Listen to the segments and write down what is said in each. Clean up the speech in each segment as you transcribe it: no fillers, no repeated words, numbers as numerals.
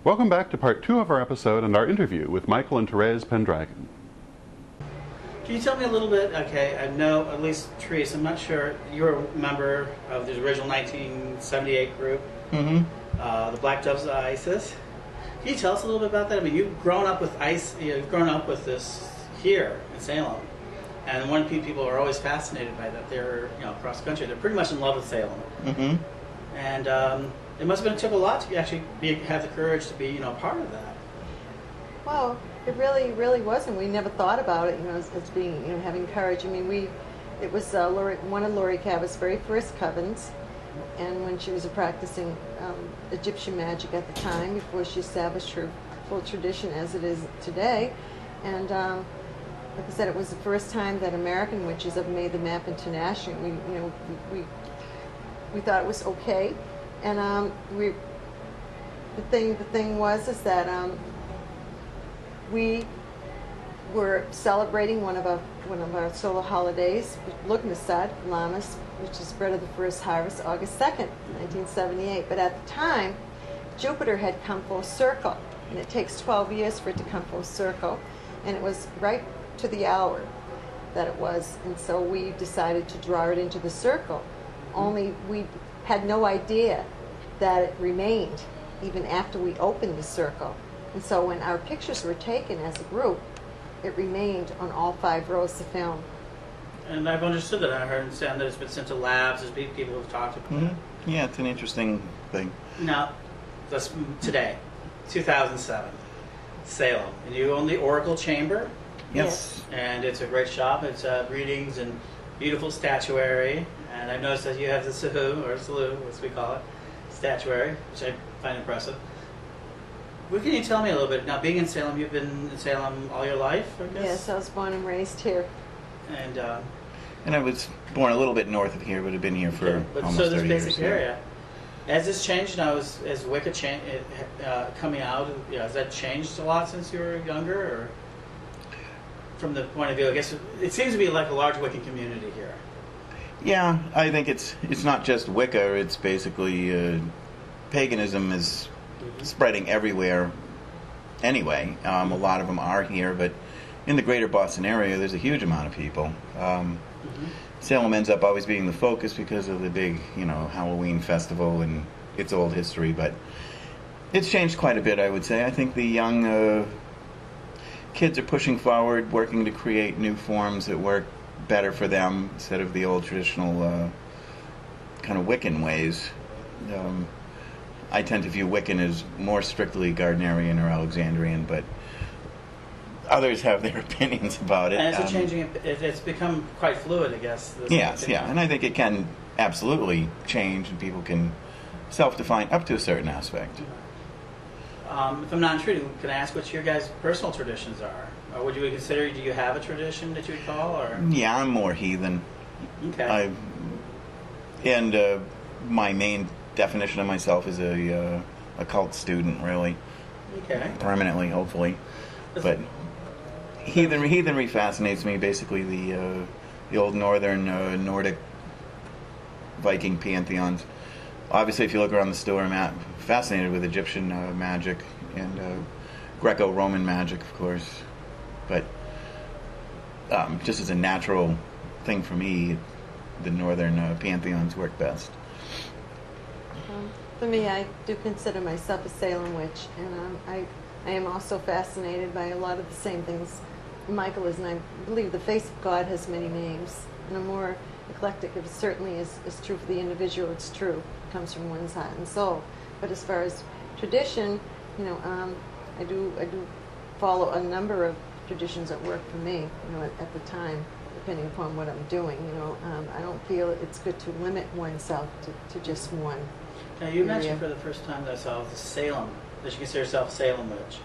Welcome back to part 2 of our episode and our interview with Michael and Therese Pendragon. Can you tell me a little bit, okay, I know, at least Therese, I'm not sure, you're a member of the original 1978 group, the Black Doves of ISIS. Can you tell us a little bit about that? I mean, you've grown up with you've grown up with this here in Salem. And one thing people are always fascinated by that. They're, across the country, they're pretty much in love with Salem. And it must have took a lot to actually have the courage to be, part of that. Well, it really wasn't. We never thought about it, as being, having courage. I mean, it was one of Laurie Cabot's very first covens, and when she was practicing Egyptian magic at the time, before she established her full tradition as it is today. And like I said, it was the first time that American witches have made the map internationally. We thought it was okay, and the thing was that we were celebrating one of our solar holidays, Lugnasad, Lammas, which is spread of the first harvest, August 2nd, 1978. But at the time, Jupiter had come full circle, and it takes 12 years for it to come full circle, and it was right to the hour that it was, and so we decided to draw it into the circle. Only we had no idea that it remained even after we opened the circle. And so when our pictures were taken as a group, it remained on all 5 rows of film. And I've understood that. I understand that it's been sent to labs. There's been people who've talked about it. Yeah, it's an interesting thing. Now, today, 2007, Salem. And you own the Oracle Chamber. Yes. And it's a great shop. It's readings and beautiful statuary. And I've noticed that you have the Sahu, as we call it, statuary, which I find impressive. What can you tell me a little bit? Now, being in Salem, you've been in Salem all your life, I guess? Yes, I was born and raised here. And I was born a little bit north of here, but have been here for almost 30 years. So this basic area. Has this changed now? As Wicca coming out, has that changed a lot since you were younger? Or from the point of view, I guess, it seems to be like a large Wiccan community here. Yeah, I think it's not just Wicca. It's basically paganism is spreading everywhere anyway. A lot of them are here, but in the greater Boston area, there's a huge amount of people. Salem ends up always being the focus because of the big, Halloween festival and its old history, but it's changed quite a bit, I would say. I think the young kids are pushing forward, working to create new forms that work better for them instead of the old traditional kind of Wiccan ways. I tend to view Wiccan as more strictly Gardnerian or Alexandrian, but others have their opinions about it. And it's changing. It's become quite fluid, I guess. Yes, yeah, and I think it can absolutely change, and people can self-define up to a certain aspect. If I'm not intruding, can I ask what your guys' personal traditions are? Or would you consider, do you have a tradition that you would call? Or? Yeah, I'm more heathen. Okay. My main definition of myself is a cult student, really. Okay. Permanently, hopefully. But heathenry fascinates me. Basically, the old northern Nordic Viking pantheons. Obviously, if you look around the store, I'm fascinated with Egyptian magic and Greco-Roman magic, of course. But just as a natural thing for me, the northern pantheons work best. For me, I do consider myself a Salem witch, and I am also fascinated by a lot of the same things Michael is, and I believe the face of God has many names, and I'm more eclectic. It certainly is true for the individual. It's true. It comes from one's heart and soul. But as far as tradition, I do follow a number of traditions that work for me, at the time, depending upon what I'm doing. I don't feel it's good to limit oneself to just one. Now, you mentioned for the first time that I saw the Salem, that you consider yourself a Salem witch.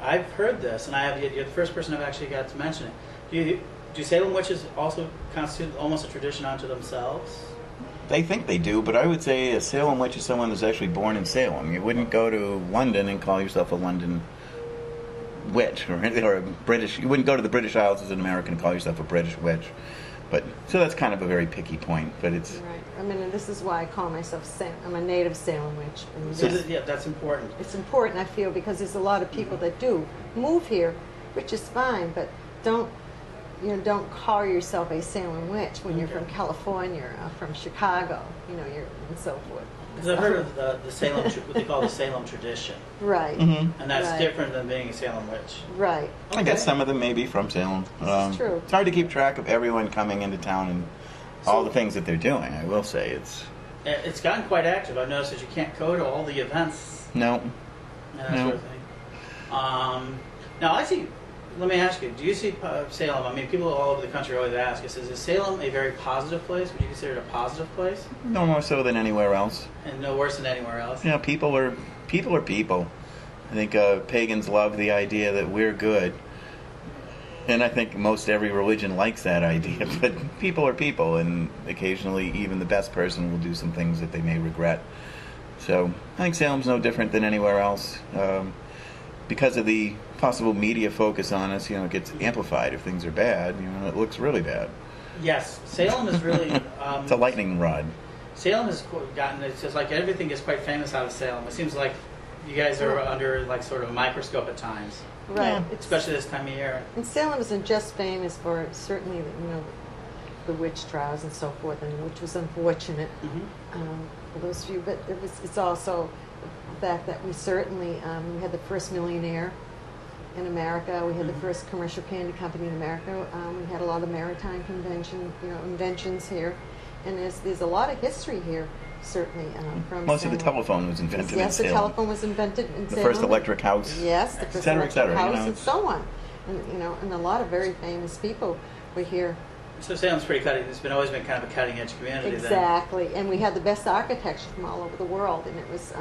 I've heard this, and you're the first person I've actually got to mention it. Do Salem witches also constitute almost a tradition unto themselves? They think they do, but I would say a Salem witch is someone that's actually born in Salem. You wouldn't go to London and call yourself a London witch, or a British. You wouldn't go to the British Isles as an American and call yourself a British witch. But so that's kind of a very picky point, but it's Right. I mean, and this is why I call myself I'm a native Salem witch. And So this- yeah, that's important. it's important, I feel, because there's a lot of people that do move here, which is fine, but don't call yourself a Salem witch when you're from California or from Chicago, and so forth. Because I've heard of the Salem, what they call the Salem tradition, Right. and that's Right. different than being a Salem witch. Right. I guess some of them may be from Salem. This is true. It's hard to keep track of everyone coming into town and all the things that they're doing. I will say It's gotten quite active. I've noticed that you can't go to all the events no. and that No. sort of thing. Now, I see. Let me ask you: do you see Salem? I mean, people all over the country always ask us: is Salem a very positive place? Would you consider it a positive place, No more so than anywhere else. and no worse than anywhere else? You know, people are people. I think pagans love the idea that we're good, and I think most every religion likes that idea. But people are people, and occasionally even the best person will do some things that they may regret. So I think Salem's no different than anywhere else. Because of the possible media focus on us, it gets amplified if things are bad. It looks really bad. Yes, Salem is really. It's a lightning rod. Salem has gotten. It's just like everything is quite famous out of Salem. It seems like you guys are under like sort of a microscope at times, Right. Yeah. especially this time of year. And Salem isn't just famous for certainly, the witch trials and so forth, and which was unfortunate for those few. But it's also the fact that we certainly we had the first millionaire in America. We had the first commercial candy company in America. We had a lot of maritime inventions here, and there's a lot of history here. Certainly from Most of the Salem. telephone was invented in Yes, the Salem. telephone was invented in The Salem. first electric house. Yes, the Et first cetera, et electric cetera, house and it's- so on. And, and a lot of very famous people were here. So Salem's pretty cutting. It's always been kind of a cutting edge community. Exactly. And we had the best architecture from all over the world. And it was,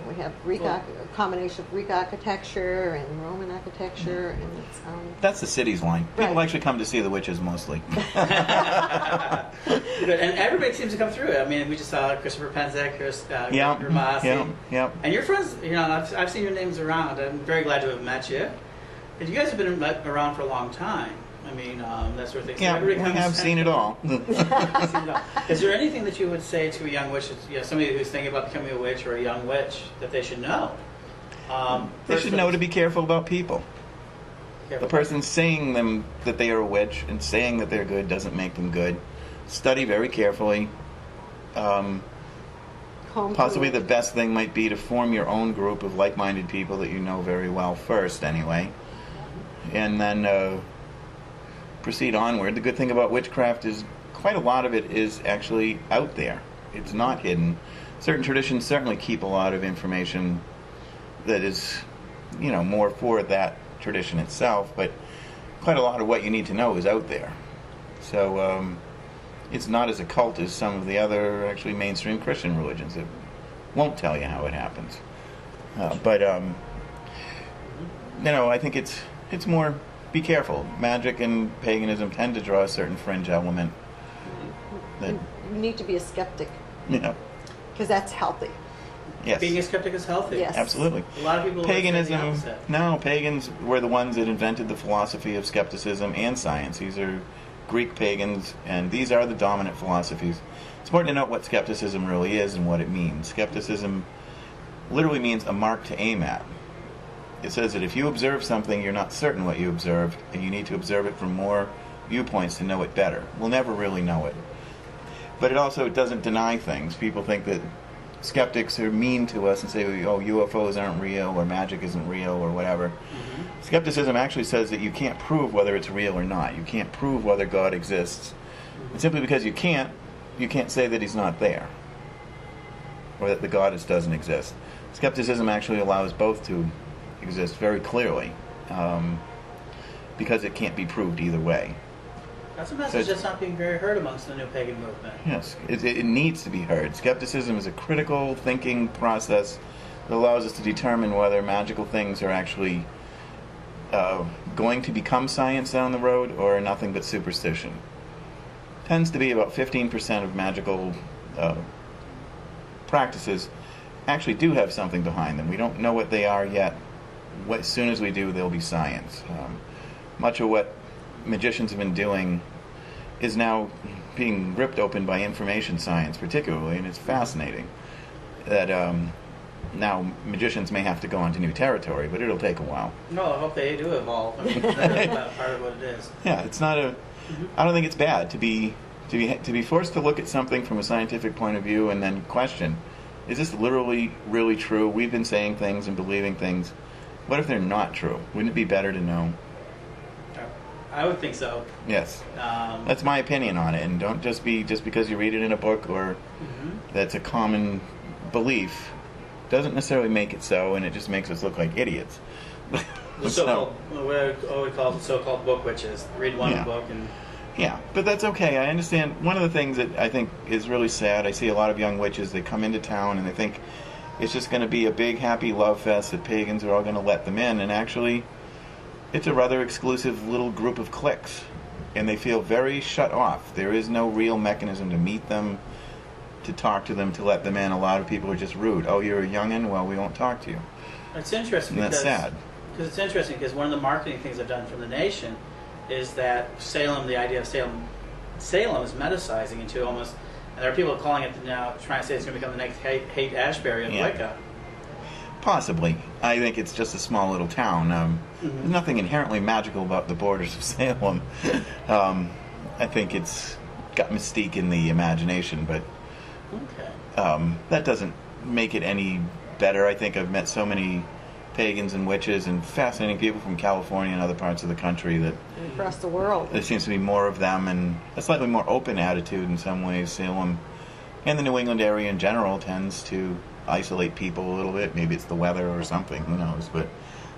we have a combination of Greek architecture and Roman architecture. And it's, That's the city's line. People Right. actually come to see the witches mostly. Good. And everybody seems to come through. I mean, we just saw Christopher Penzick, Yeah, Ramasi. yeah. And your friends, I've seen your names around. I'm very glad to have met you. And you guys have been around for a long time. I mean, that sort of thing. So Yeah, we everybody have seen it all. Is there anything that you would say to a young witch, somebody who's thinking about becoming a witch or a young witch, that they should know? They should know to be careful about people. The person saying them that they are a witch and saying that they're good doesn't make them good. Study very carefully. Possibly the best thing might be to form your own group of like-minded people that you know very well first, anyway, and then proceed onward. The good thing about witchcraft is quite a lot of it is actually out there. It's not hidden. Certain traditions certainly keep a lot of information that is, more for that tradition itself, but quite a lot of what you need to know is out there. So it's not as occult as some of the other actually mainstream Christian religions that won't tell you how it happens. But I think it's more be careful. Magic and paganism tend to draw a certain fringe element that you need to be a skeptic Because that's healthy. yes, Being a skeptic is healthy. Yes. absolutely. A lot of people would say the Paganism, opposite. no, pagans were the ones that invented the philosophy of skepticism and science. These are Greek pagans, and these are the dominant philosophies. It's important to note what skepticism really is and what it means. Skepticism literally means a mark to aim at. It says that if you observe something, you're not certain what you observed, and you need to observe it from more viewpoints to know it better. We'll never really know it. But it also doesn't deny things. People think that skeptics are mean to us and say, oh, UFOs aren't real, or magic isn't real, or whatever. Skepticism actually says that you can't prove whether it's real or not. You can't prove whether God exists. And simply because you can't say that he's not there, or that the goddess doesn't exist. Skepticism actually allows both to exist very clearly, because it can't be proved either way. That's a message that's not being very heard amongst the new pagan movement. Yes, it needs to be heard. Skepticism is a critical thinking process that allows us to determine whether magical things are actually going to become science down the road or nothing but superstition. Tends to be about 15% of magical practices actually do have something behind them. We don't know what they are yet. As soon as we do, they'll be science. Much of what magicians have been doing is now being ripped open by information science, particularly, and it's fascinating that now magicians may have to go onto new territory, but it'll take a while. No, I hope they do evolve. I mean, that's part of what it is. Yeah, it's not a. I don't think it's bad to be forced to look at something from a scientific point of view and then question: is this literally really true? We've been saying things and believing things. What if they're not true? Wouldn't it be better to know? I would think so. Yes, that's my opinion on it. And don't just because you read it in a book or that's a common belief doesn't necessarily make it so, and it just makes us look like idiots. The so-called, what we call so-called book witches. Read one book and... Yeah, but that's okay. I understand. One of the things that I think is really sad, I see a lot of young witches, they come into town and they think it's just going to be a big happy love fest that pagans are all going to let them in, and actually it's a rather exclusive little group of cliques, and they feel very shut off. There is no real mechanism to meet them, to talk to them, to let them in. A lot of people are just rude. Oh, you're a youngin'? Well, we won't talk to you. It's interesting and that's sad. Because it's interesting because one of the marketing things I've done from the nation is that Salem, the idea of Salem is metasizing into almost, and there are people calling it now, trying to say it's going to become the next Haight-Ashbury of Wicca. Possibly. I think it's just a small little town. There's nothing inherently magical about the borders of Salem. I think it's got mystique in the imagination, but that doesn't make it any better. I think I've met so many pagans and witches and fascinating people from California and other parts of the country that across the world there seems to be more of them, and a slightly more open attitude in some ways. Salem and the New England area in general tends to isolate people a little bit. Maybe it's the weather or something, who knows, but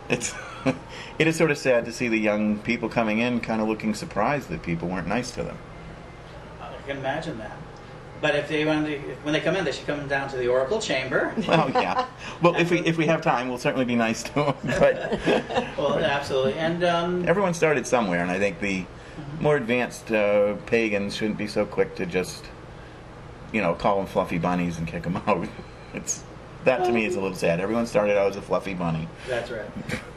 it is sort of sad to see the young people coming in kind of looking surprised that people weren't nice to them. I can imagine that. But if they when they come in, they should come down to the Oracle Chamber. Well, yeah. Well, if we have time, we'll certainly be nice to them. But well, absolutely. And everyone started somewhere, and I think the more advanced pagans shouldn't be so quick to just, call them fluffy bunnies and kick them out. That to me is a little sad. Everyone started out as a fluffy bunny. That's right.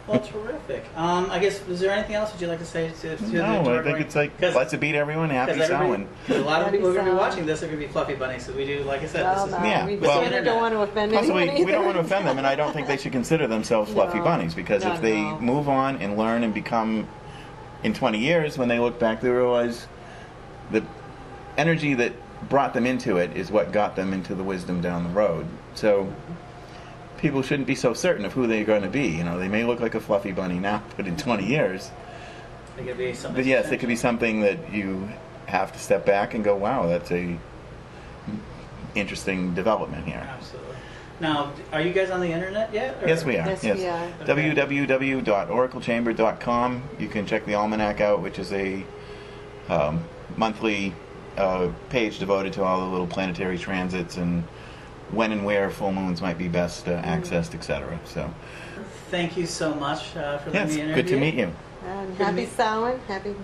Well, terrific. I guess, is there anything else that you'd like to say to No, I think it's like, let's beat everyone, happy selling. Because a lot of people are going to be watching this are going to be fluffy bunnies, because we do, like I said, Well, this is... no, Yeah, we well, certainly don't want to offend anyone Possibly, we don't either. want to offend them, and I don't think they should consider themselves fluffy bunnies, because if they move on and learn and become, in 20 years, when they look back, they realize the energy that brought them into it is what got them into the wisdom down the road. So people shouldn't be so certain of who they're going to be. They may look like a fluffy bunny now, but in 20 years, It could be something. but yes, it could be something that you have to step back and go, wow, that's a interesting development here. Absolutely. Now, are you guys on the internet yet? Or? Yes, we are. Yes, we are. www.oraclechamber.com. You can check the almanac out, which is a monthly page devoted to all the little planetary transits and when and where full moons might be best accessed, etc. So, thank you so much for letting yes, me interview. good to meet you. And happy Samhain, happy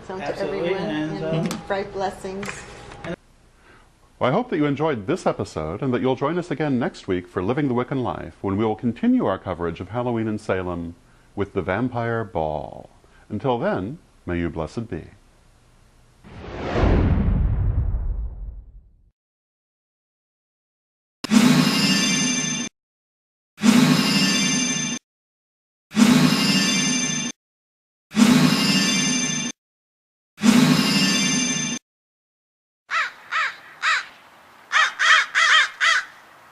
Samhain to Absolutely, everyone, and bright blessings. Well, I hope that you enjoyed this episode and that you'll join us again next week for Living the Wiccan Life, when we will continue our coverage of Halloween in Salem with the Vampire Ball. Until then, may you blessed be.